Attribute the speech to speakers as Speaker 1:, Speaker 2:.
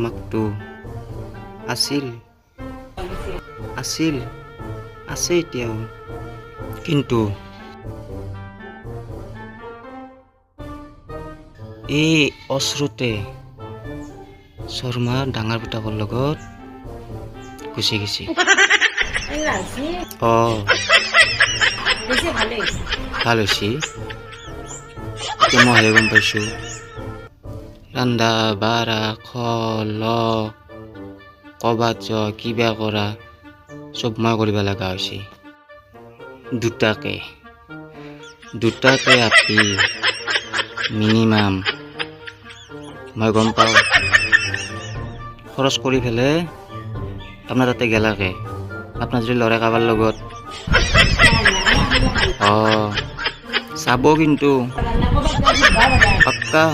Speaker 1: মাকটো আছিল আছিল আছে এতিয়াও, কিন্তু এই অশ্ৰুতে শৰ্মা ডাঙৰ পুতাকৰ লগত গুচি গৈছে। অ ভাল হৈছে। এতিয়া মইহে গম পাইছো ৰান্ধা বাঢ়া খল কবাত যোৱা কিবা কৰা চব মই কৰিব লগা হৈছে। দুটাকে আপি মিনিমাম মই গম পাওঁ খৰচ কৰি পেলাই আপোনাৰ তাতে গেলাকে আপোনাৰ যদি ল'ৰা কাৰোবাৰ লগত চাব কিন্তু পাক্কা